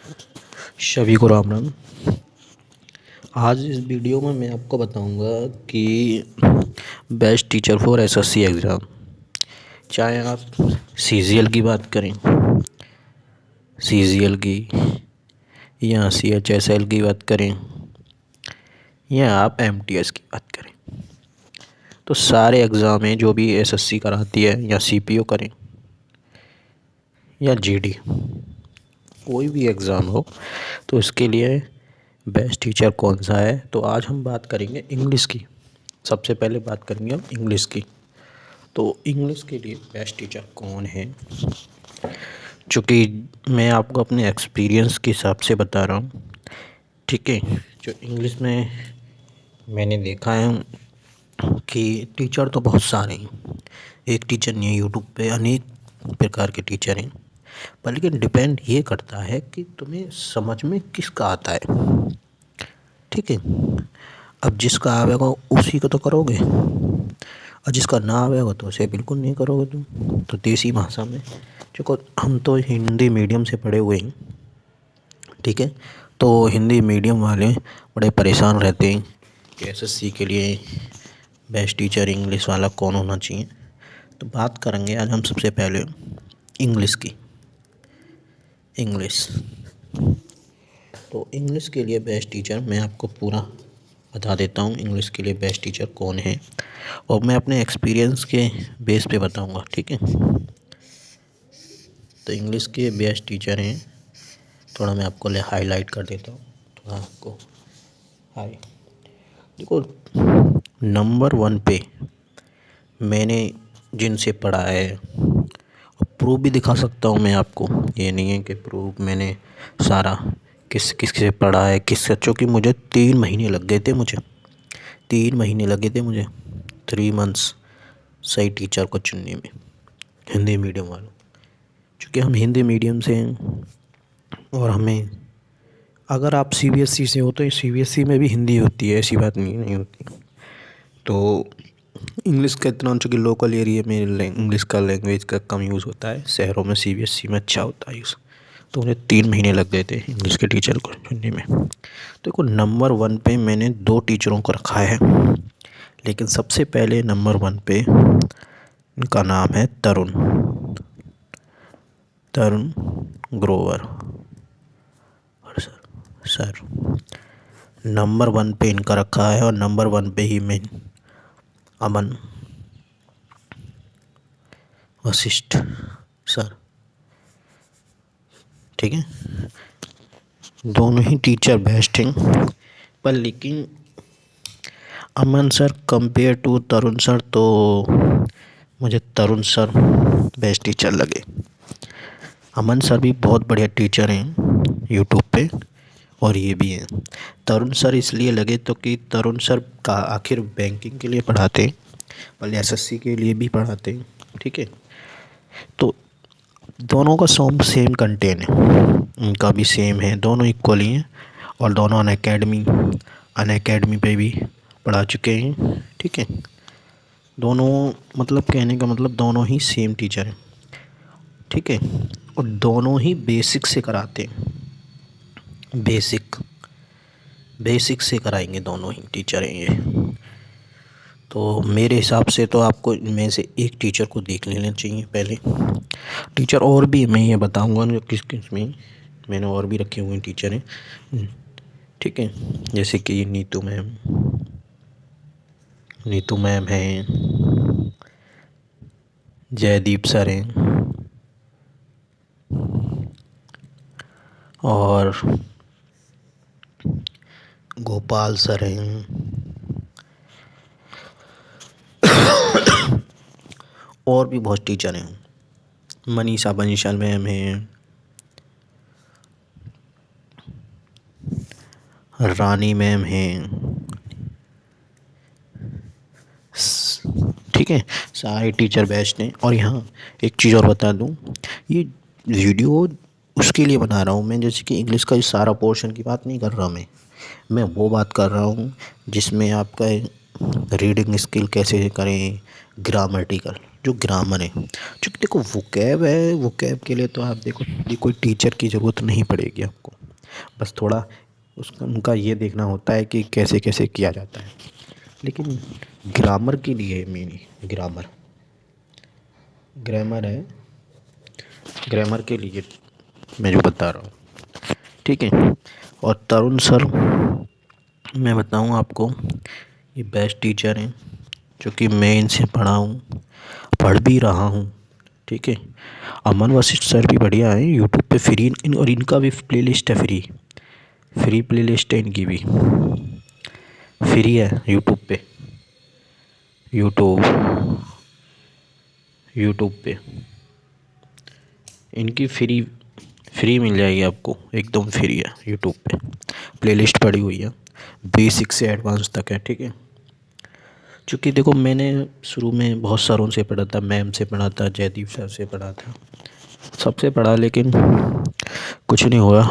सभी को राम राम। आज इस वीडियो में मैं आपको बताऊंगा कि best teacher for SSC exam, चाहे आप सीजीएल की बात करें, सीजीएल की या सीएचएसएल की बात करें या आप एमटीएस की बात करें, तो सारे एग्ज़ाम हैं जो भी एसएससी कराती है, या सीपीओ करें या जीडी, कोई भी एग्ज़ाम हो, तो इसके लिए बेस्ट टीचर कौन सा है। तो आज हम बात करेंगे इंग्लिश की। सबसे पहले बात करेंगे हम इंग्लिश की। तो इंग्लिश के लिए बेस्ट टीचर कौन है, चूँकि मैं आपको अपने एक्सपीरियंस के हिसाब से बता रहा हूँ, ठीक है। जो इंग्लिश में मैंने देखा है कि टीचर तो बहुत सारे हैं, एक टीचर नहीं है, यूट्यूब पे अनेक प्रकार के टीचर हैं, पर लेकिन डिपेंड ये करता है कि तुम्हें समझ में किसका आता है, ठीक है। अब जिसका आवेगा उसी को तो करोगे, और जिसका ना आवेगा तो उसे बिल्कुल नहीं करोगे तुम। तो देसी भाषा में, देखो हम तो हिंदी मीडियम से पढ़े हुए हैं, ठीक है, तो हिंदी मीडियम वाले बड़े परेशान रहते हैं कि एसएससी के लिए बेस्ट टीचर इंग्लिश वाला कौन होना चाहिए। तो बात करेंगे आज हम सबसे पहले इंग्लिश की। इंग्लिश, तो इंग्लिश के लिए बेस्ट टीचर मैं आपको पूरा बता देता हूँ, इंग्लिश के लिए बेस्ट टीचर कौन है, और मैं अपने एक्सपीरियंस के बेस पे बताऊँगा, ठीक है। तो इंग्लिश के बेस्ट टीचर हैं, थोड़ा मैं आपको हाईलाइट कर देता हूँ, थोड़ा आपको हाई। देखो, नंबर 1 पे मैंने जिनसे पढ़ा है, और प्रूफ भी दिखा सकता हूँ मैं आपको, ये नहीं है कि प्रूफ मैंने सारा किससे पढ़ा है, किससे, क्योंकि मुझे 3 महीने लग गए थे, मुझे 3 महीने लगे थे, मुझे 3 मंथ्स सही टीचर को चुनने में, हिंदी मीडियम वालों। क्योंकि हम हिंदी मीडियम से हैं, और हमें, अगर आप सीबीएसई से हो तो सीबीएसई में भी हिंदी होती है, ऐसी बात नहीं होती। तो इंग्लिश का इतना, चूँकि लोकल एरिया में इंग्लिश का लैंग्वेज का कम यूज़ होता है, शहरों में सीबीएसई में अच्छा होता है यूज़। तो मुझे 3 महीने लग गए थे इंग्लिश के टीचर को चुनने में। देखो, नंबर 1 पे मैंने 2 टीचरों को रखा है, लेकिन सबसे पहले नंबर 1 पे इनका नाम है तरुण ग्रोवर सर। नंबर 1 पे इनका रखा है, और नंबर 1 पे ही मैं अमन वशिष्ठ सर, ठीक है। दोनों ही टीचर बेस्ट हैं, पर लेकिन Aman sir compare to Tarun sir, तो मुझे तरुण सर बेस्ट टीचर लगे। अमन सर भी बहुत बढ़िया टीचर हैं यूट्यूब पे, और ये भी हैं। तरुण सर इसलिए लगे तो कि तरुण सर का आखिर बैंकिंग के लिए पढ़ाते हैं, भले एसएससी के लिए भी पढ़ाते हैं, ठीक है। तो दोनों का सेम कंटेंट है, उनका भी सेम है, दोनों इक्वल ही हैं, और दोनों अनअकैडमी पे भी पढ़ा चुके हैं, ठीक है। दोनों, मतलब कहने का मतलब दोनों ही सेम टीचर हैं, ठीक है, और दोनों ही बेसिक से कराते हैं, बेसिक से कराएंगे, दोनों ही टीचर हैं ये। तो मेरे हिसाब से तो आपको इनमें से एक टीचर को देख लेना चाहिए पहले। टीचर और भी मैं ये बताऊंगा जो किस किस में मैंने और भी रखे हुए टीचर हैं, ठीक है, जैसे कि नीतू मैम हैं, जयदीप सर हैं, और गोपाल सर हैं, और भी बहुत टीचर हैं, मनीषा बंसल मैम हैं, रानी मैम हैं, ठीक है। सारे टीचर बेस्ट हैं। और यहाँ एक चीज़ और बता दूँ, ये वीडियो उसके लिए बना रहा हूँ मैं, जैसे कि इंग्लिश का इस सारा पोर्शन की बात नहीं कर रहा मैं वो बात कर रहा हूँ जिसमें आपका रीडिंग स्किल कैसे करें, ग्रामेटिकल जो ग्रामर है। क्योंकि देखो वोकैब है, वोकैब के लिए तो आप देखो ये कोई टीचर की ज़रूरत नहीं पड़ेगी आपको, बस थोड़ा उसका उनका ये देखना होता है कि कैसे कैसे किया जाता है। लेकिन ग्रामर के लिए मेन ग्रामर ग्रामर है, ग्रामर के लिए मैं जो बता रहा हूँ, ठीक है। और तरुण सर, मैं बताऊँ आपको, ये बेस्ट टीचर हैं, जो कि मैं इनसे पढ़ा हूँ, पढ़ भी रहा हूँ, ठीक है। अमन वशिष्ठ सर भी बढ़िया है, यूट्यूब पे फ्री और इनका भी प्लेलिस्ट है, फ्री प्लेलिस्ट है इनकी भी, फ्री है यूट्यूब पे, यूट्यूब यूट्यूब पे इनकी फ्री फ्री मिल जाएगी आपको, एकदम फ्री है यूट्यूब पे, प्लेलिस्ट पड़ी हुई है, बेसिक से एडवांस तक है, ठीक है। क्योंकि देखो मैंने शुरू में बहुत सारों से पढ़ा था, मैम से पढ़ा था, जयदीप सर से पढ़ा था, सबसे पढ़ा, लेकिन कुछ नहीं हुआ।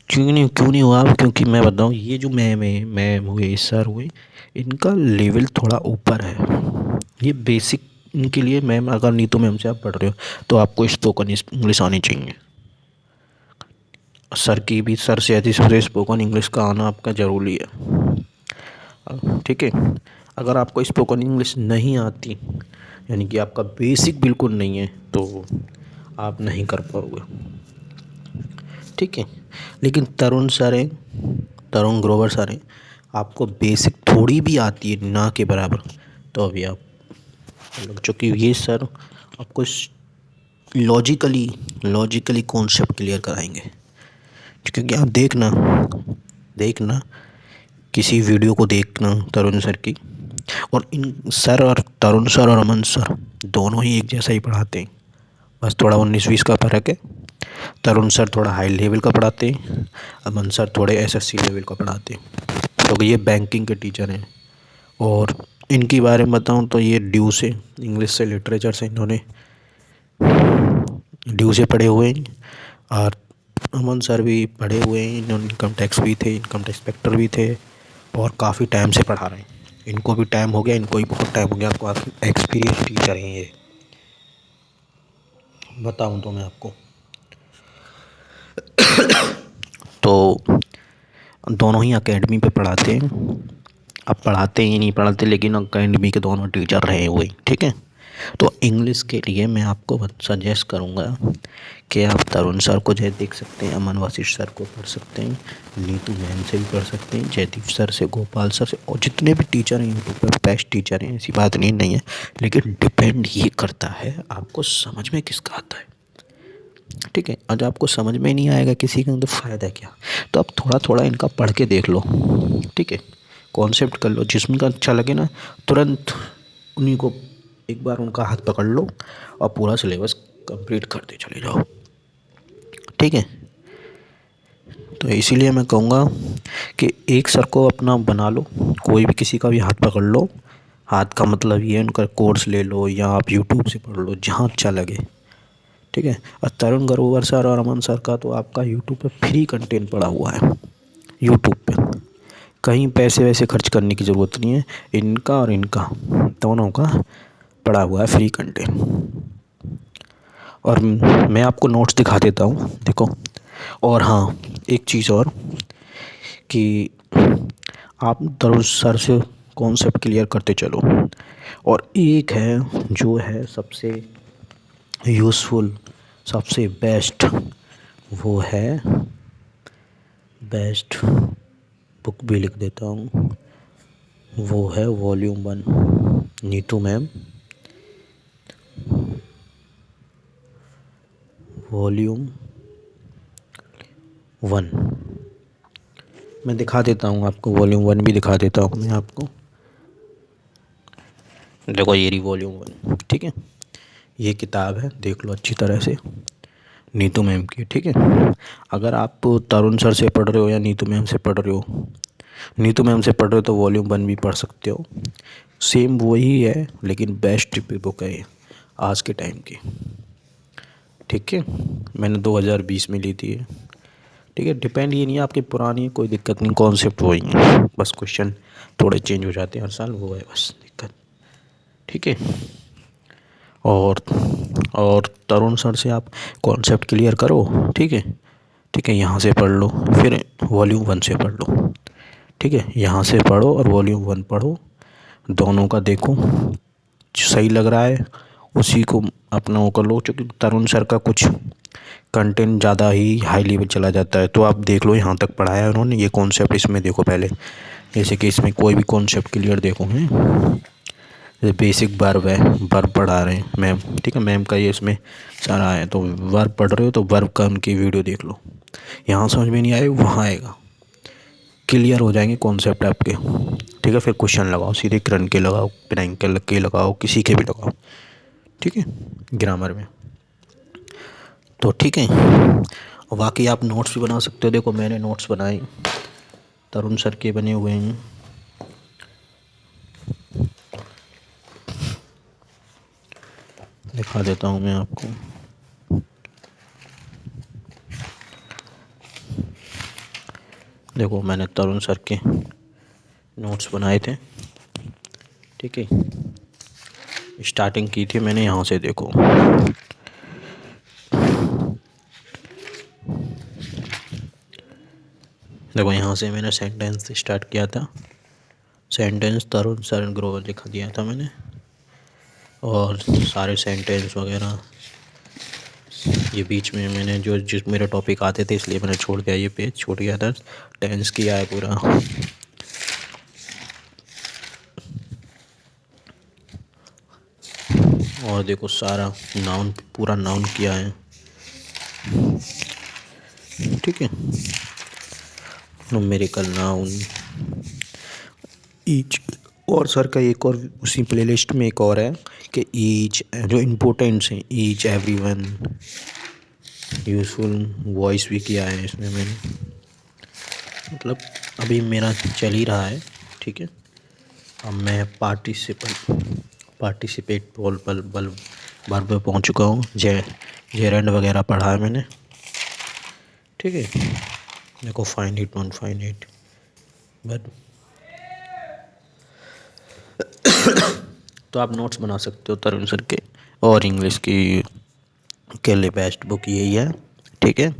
क्यों नहीं हुआ, क्योंकि मैं बताऊँ, ये जो मैम हुए, सर हुए, इनका लेवल थोड़ा ऊपर है। ये बेसिक इनके लिए मैम, अगर नीतू मैम से आप पढ़ रहे हो तो आपको स्पोकन इंग्लिश आनी चाहिए। सर की भी, सर से अधिक से स्पोकन इंग्लिश का आना आपका ज़रूरी है, ठीक है। अगर आपको स्पोकन इंग्लिश नहीं आती, यानी कि आपका बेसिक बिल्कुल नहीं है, तो आप नहीं कर पाओगे, ठीक है। लेकिन तरुण सर हैं, तरुण ग्रोवर सर हैं, आपको बेसिक थोड़ी भी आती है ना के बराबर, तो अभी आप मतलब, चूँकि ये सर आपको लॉजिकली कॉन्सेप्ट क्लियर कराएंगे। क्योंकि आप देखना देखना किसी वीडियो को देखना तरुण सर की, और इन सर और तरुण सर और अमन सर दोनों ही एक जैसा ही पढ़ाते हैं, बस थोड़ा 19-20 का फ़र्क है। तरुण सर थोड़ा हाई लेवल का पढ़ाते हैं, अमन सर थोड़े एसएससी लेवल का पढ़ाते हैं, क्योंकि ये बैंकिंग के टीचर हैं। और इनके बारे में बताऊं तो ये ड्यू से, इंग्लिश से, लिटरेचर से इन्होंने ड्यू से पढ़े हुए हैं। और अमन सर भी पढ़े हुए हैं, इन्होंने इनकम टैक्स भी थे, इनकम टैक्स इंस्पेक्टर भी थे, और काफ़ी टाइम से पढ़ा रहे हैं। इनको भी टाइम हो गया, इनको भी बहुत टाइम हो गया, काफ़ी एक्सपीरियंस टीचर हैं ये, बताऊं तो मैं आपको। तो दोनों ही एकेडमी पे पढ़ाते हैं, अब पढ़ाते ही नहीं पढ़ाते, लेकिन एकेडमी के दोनों टीचर रहे हुए, ठीक है। तो इंग्लिश के लिए मैं आपको सजेस्ट करूँगा कि आप तरुण सर को जो देख सकते हैं, अमन वशिष्ठ सर को पढ़ सकते हैं, नीतू मैम से भी पढ़ सकते हैं, जयदीप सर से, गोपाल सर से, और जितने भी टीचर हैं यूट्यूब पर बेस्ट टीचर हैं, ऐसी बात नहीं है। लेकिन डिपेंड ये करता है आपको समझ में किसका आता है, ठीक है। आज आपको समझ में नहीं आएगा किसी का, तो फ़ायदा क्या। तो आप थोड़ा थोड़ा इनका पढ़ के देख लो, ठीक है, कॉन्सेप्ट कर लो, जिसमें का अच्छा लगे ना, तुरंत उन्हीं को एक बार उनका हाथ पकड़ लो और पूरा सिलेबस कंप्लीट करते चले जाओ, ठीक है। तो इसीलिए मैं कहूँगा कि एक सर को अपना बना लो, कोई भी किसी का भी हाथ पकड़ लो, हाथ का मतलब ये उनका कोर्स ले लो, या आप यूट्यूब से पढ़ लो, जहाँ अच्छा लगे, ठीक है। और तरुण ग्रोवर सर और अमन सर का तो आपका यूट्यूब पे फ्री कंटेंट पड़ा हुआ है, यूट्यूब पे कहीं पैसे वैसे खर्च करने की ज़रूरत नहीं है, इनका और इनका दोनों का पड़ा हुआ है फ्री कंटेंट। और मैं आपको नोट्स दिखा देता हूँ, देखो। और हाँ, एक चीज़ और, कि आप तरुण सर से कॉन्सेप्ट क्लियर करते चलो। और एक है जो है सबसे यूज़फुल, सबसे बेस्ट, वो है बेस्ट बुक भी लिख देता हूँ, वो है वॉल्यूम 1, नीतू मैम, वॉल्यूम 1। मैं दिखा देता हूँ आपको, वॉल्यूम 1 भी दिखा देता हूँ मैं आपको, देखो ये रही वॉल्यूम 1, ठीक है। ये किताब है, देख लो अच्छी तरह से, नीतू मैम की, ठीक है। अगर आप तरुण सर से पढ़ रहे हो या नीतू मैम से पढ़ रहे हो, नीतू मैम से पढ़ रहे हो तो वॉल्यूम 1 भी पढ़ सकते हो, सेम वही है, लेकिन बेस्ट बुक है ये आज के टाइम की, ठीक है। मैंने 2020 में ली थी ये, ठीक है। डिपेंड ये नहीं है आपकी पुरानी, कोई दिक्कत नहीं, कॉन्सेप्ट वही है, बस क्वेश्चन थोड़े चेंज हो जाते हैं हर साल, वो है बस दिक्कत, ठीक है। और तरुण सर से आप कॉन्सेप्ट क्लियर करो, ठीक है, ठीक है, यहाँ से पढ़ लो, फिर वॉल्यूम 1 से पढ़ लो। ठीक है, यहाँ से पढ़ो और वॉल्यूम 1 पढ़ो, दोनों का देखो सही लग रहा है उसी को अपना वो कर लो। क्योंकि तरुण सर का कुछ कंटेंट ज़्यादा ही हाई लेवल चला जाता है, तो आप देख लो यहाँ तक पढ़ाया है उन्होंने, ये कॉन्सेप्ट इसमें देखो पहले। जैसे कि इसमें कोई भी कॉन्सेप्ट क्लियर देखो हैं, जैसे बेसिक वर्ब है, वर्ब पढ़ा रहे हैं मैम। ठीक है, मैम का ये इसमें सारा है, तो वर्ब पढ़ रहे हो तो वर्ब का उनकी वीडियो देख लो। यहाँ समझ में नहीं आए वहाँ आएगा, क्लियर हो जाएंगे कॉन्सेप्ट आपके। ठीक है, फिर क्वेश्चन लगाओ, सीधे किरण के लगाओ, प्रियंका के लगाओ, किसी के भी लगाओ। ठीक है, ग्रामर में तो ठीक है। बाकी आप नोट्स भी बना सकते हो, देखो मैंने नोट्स बनाए, तरुण सर के बने हुए हैं। दिखा देता हूँ मैं आपको। देखो मैंने तरुण सर के नोट्स बनाए थे। ठीक है, स्टार्टिंग की थी मैंने यहाँ से, देखो देखो यहाँ से मैंने सेंटेंस स्टार्ट किया था, सेंटेंस तरुण सर ग्रोवर लिखा दिया था मैंने, और सारे सेंटेंस वगैरह ये बीच में मैंने जो मेरे टॉपिक आते थे इसलिए मैंने छोड़ दिया, ये पेज छोड़ गया था। टेंस किया है पूरा, और देखो सारा नाउन, पूरा नाउन किया है। ठीक है, न्यूमेरिकल नाउन ईच। और सर का एक और उसी प्लेलिस्ट में एक और है कि ईच जो इम्पोर्टेंट्स हैं, ईच, एवरीवन, यूज़फुल, वॉइस भी किया है इसमें मैंने। मतलब अभी मेरा चल ही रहा है। ठीक है, अब मैं पार्टिसिपेट बोल बल वर्ब पे पहुँच चुका हूँ, जेरेंड वगैरह पढ़ा है मैंने। ठीक है, देखो फाइनाइट, नॉन फाइनाइट, बट तो आप नोट्स बना सकते हो तरुण सर के, और इंग्लिश की के लिए बेस्ट बुक यही है। ठीक है,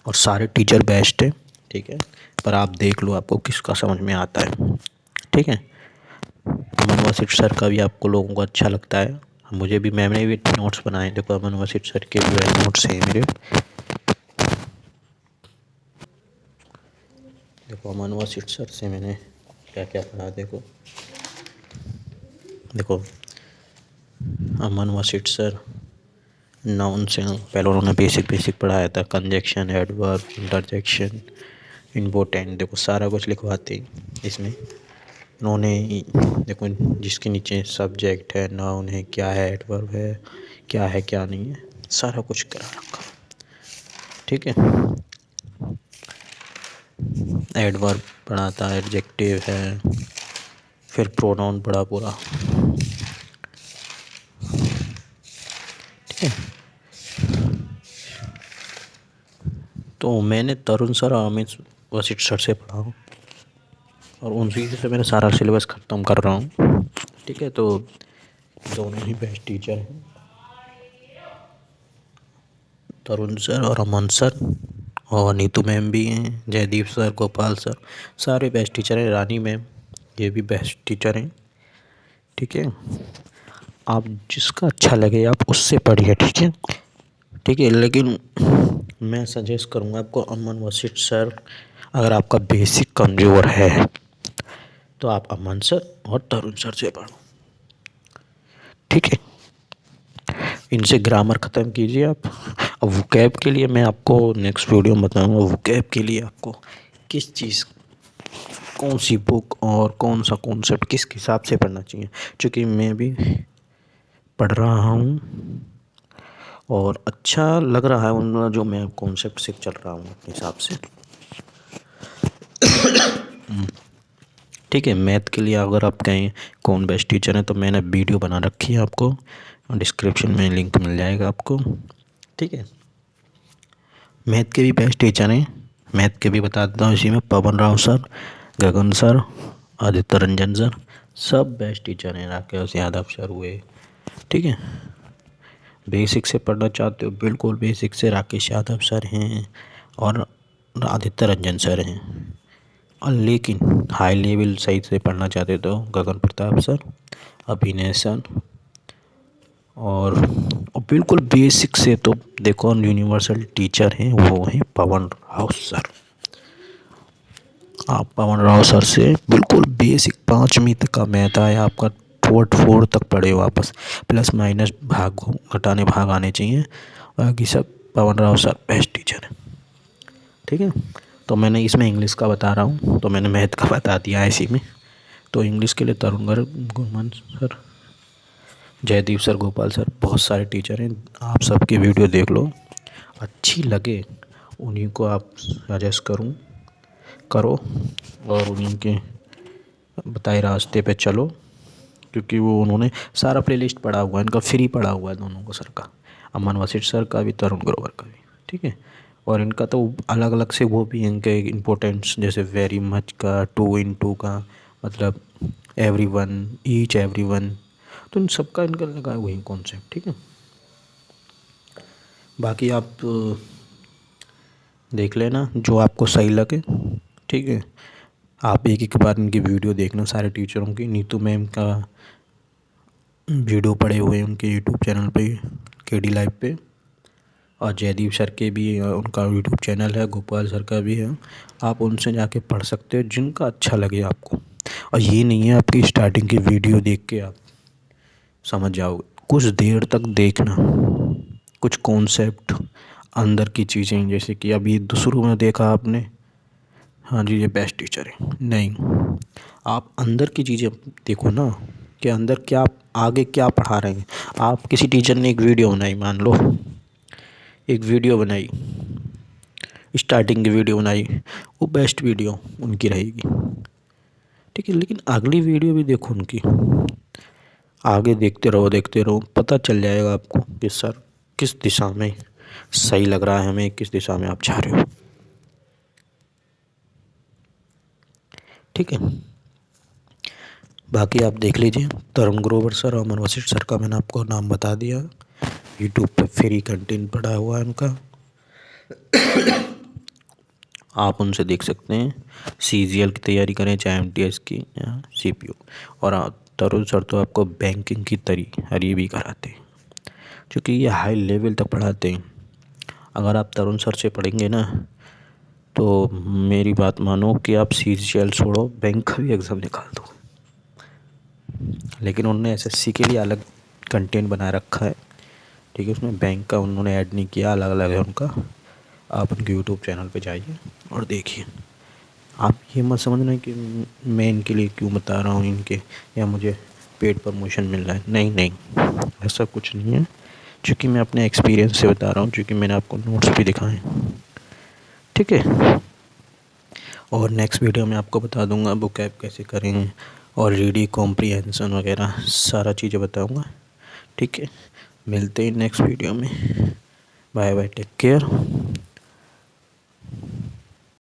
और सारे टीचर बेस्ट है। ठीक है, पर आप देख लो आपको किसका समझ में आता है। ठीक है, अमन वसीठ सर का भी आपको लोगों को अच्छा लगता है, मुझे भी, मैंने भी नोट्स बनाए। देखो अमन वसीठ सर के भी नोट्स हैं मेरे। देखो अमन वसीठ सर से मैंने क्या क्या पढ़ा, देखो अमन वसीठ सर नाउन से पहले उन्होंने बेसिक पढ़ाया था, कंजक्शन, एडवर्ब, इंटरजेक्शन, इम्पोर्टेंट, देखो सारा कुछ लिखवाते इसमें उन्होंने। देखो जिसके नीचे सब्जेक्ट है, नाउन है, क्या है, एडवर्ब है, क्या है क्या नहीं है, सारा कुछ करा रखा। ठीक है, एडवर्ब पढ़ाता है, एडजेक्टिव है, फिर प्रोनाउन पढ़ा पूरा। ठीक है, तो मैंने तरुण सर और अमित वसीठ सर से पढ़ा हूँ, और उनसे से मैंने सारा सिलेबस ख़त्म कर रहा हूँ। ठीक है, तो दोनों ही बेस्ट टीचर हैं, तरुण सर और अमन सर, और नीतू मैम भी हैं, जयदीप सर, गोपाल सर, सारे बेस्ट टीचर हैं। रानी मैम ये भी बेस्ट टीचर हैं। ठीक है, आप जिसका अच्छा लगे आप उससे पढ़िए। ठीक है, ठीक है, लेकिन मैं सजेस्ट करूँगा आपको अमन वसीठ सर। अगर आपका बेसिक कमज़ोर है तो आप अमन सर और तरुण सर से पढ़ो। ठीक है, इनसे ग्रामर ख़त्म कीजिए आप। अब वोकैब के लिए मैं आपको नेक्स्ट वीडियो में बताऊँगा, वोकैब के लिए आपको किस चीज़, कौन सी बुक और कौन सा कॉन्सेप्ट किस हिसाब से पढ़ना चाहिए। क्योंकि मैं भी पढ़ रहा हूँ और अच्छा लग रहा है उन जो मैं कॉन्सेप्ट से चल रहा हूँ अपने हिसाब से। ठीक है, मैथ के लिए अगर आप कहें कौन बेस्ट टीचर है तो मैंने वीडियो बना रखी है, आपको डिस्क्रिप्शन में लिंक मिल जाएगा आपको। ठीक है, मैथ के भी बेस्ट टीचर हैं, मैथ के भी बता देता हूँ इसी में, पवन राव सर, गगन सर, आदित्य रंजन सर, सब बेस्ट टीचर हैं, राकेश यादव सर हुए। ठीक है, बेसिक से पढ़ना चाहते हो, बिल्कुल बेसिक से राकेश यादव सर हैं और आदित्य रंजन सर हैं। और लेकिन हाई लेवल सही से पढ़ना चाहते तो गगन प्रताप सर, अभिनय सर और बिल्कुल बेसिक से तो देखो यूनिवर्सल टीचर हैं वो हैं पवन राव सर। आप पवन राव सर से बिल्कुल बेसिक 5वीं तक का मैथ है आपका, फोर तक पढ़े वापस, प्लस माइनस भाग घटाने भाग आने चाहिए, बाकी सब पवन राव सर बेस्ट टीचर है। ठीक है, तो मैंने इसमें इंग्लिश का बता रहा हूँ, तो मैंने मैथ का बता दिया इसी में। तो इंग्लिश के लिए Tarun Garg, Guman sir, Jaydeep sir, Gopal sir, बहुत सारे टीचर हैं। आप सबकी वीडियो देख लो, अच्छी लगे उन्हीं को आप सजेस्ट करो और उन्हीं के बताए रास्ते पे चलो, क्योंकि वो उन्होंने सारा प्लेलिस्ट पढ़ा हुआ है, इनका फ्री पढ़ा हुआ है दोनों को सर का, अमन वशिष्ठ सर का भी, तरुण ग्रोवर का भी। ठीक है, और इनका तो अलग अलग से वो भी इनके इम्पोर्टेंट्स, जैसे वेरी मच का, 2 in 2 का, मतलब एवरीवन, ईच एवरीवन, तो इन सबका इनका लगा वही कॉन्सेप्ट। ठीक है, बाकी आप देख लेना जो आपको सही लगे। ठीक है, आप एक एक बार इनकी वीडियो देखना सारे टीचरों की। नीतू मैम का वीडियो पड़े हुए हैं उनके यूट्यूब चैनल पे, केडी लाइव पे, और जयदीप सर के भी उनका यूट्यूब चैनल है, गोपाल सर का भी है। आप उनसे जाके पढ़ सकते हो जिनका अच्छा लगे आपको। और ये नहीं है आपकी स्टार्टिंग की वीडियो देख के आप समझ जाओगे, कुछ देर तक देखना, कुछ कॉन्सेप्ट अंदर की चीज़ें, जैसे कि अभी शुरू में देखा आपने, हाँ जी ये बेस्ट टीचर है, नहीं, आप अंदर की चीज़ें देखो ना, कि अंदर क्या, आगे क्या पढ़ा रहे हैं। आप किसी टीचर ने एक वीडियो बनाई, मान लो एक वीडियो बनाई, स्टार्टिंग की वीडियो बनाई, वो बेस्ट वीडियो उनकी रहेगी। ठीक है, लेकिन अगली वीडियो भी देखो उनकी, आगे देखते रहो, पता चल जाएगा आपको कि सर किस दिशा में सही लग रहा है हमें, किस दिशा में आप जा रहे हो। ठीक है, बाकी आप देख लीजिए, तरुण ग्रोवर सर और अमन वशिष्ठ सर का मैंने आपको नाम बता दिया। यूट्यूब पे फ्री कंटेंट पड़ा हुआ है उनका, आप उनसे देख सकते हैं। CGL की तैयारी करें, चाहे MTS की या CPU। और तरुण सर तो आपको बैंकिंग की तैयारी भी कराते हैं, क्योंकि ये हाई लेवल तक पढ़ाते हैं। अगर आप तरुण सर से पढ़ेंगे ना, तो मेरी बात मानो कि आप CGL छोड़ो, बैंक का भी एग्ज़ाम निकाल दो। लेकिन उन्होंने SSC के लिए अलग कंटेंट बना रखा है। ठीक है, उसमें बैंक का उन्होंने ऐड नहीं किया, अलग अलग है उनका। आप उनके यूट्यूब चैनल पे जाइए और देखिए। आप ये मत समझना कि मैं इनके लिए क्यों बता रहा हूँ, इनके या मुझे पेड प्रमोशन मिल रहा है, नहीं नहीं, ऐसा कुछ नहीं है, क्योंकि मैं अपने एक्सपीरियंस से बता रहा हूँ, क्योंकि मैंने आपको नोट्स भी दिखाए। ठीक है, और नेक्स्ट वीडियो में आपको बता दूंगा बुक ऐप कैसे करें, और रीडिंग कॉम्प्रिहेंशन वगैरह सारा चीज़ें बताऊंगा। ठीक है, मिलते हैं नेक्स्ट वीडियो में। Bye bye, take care.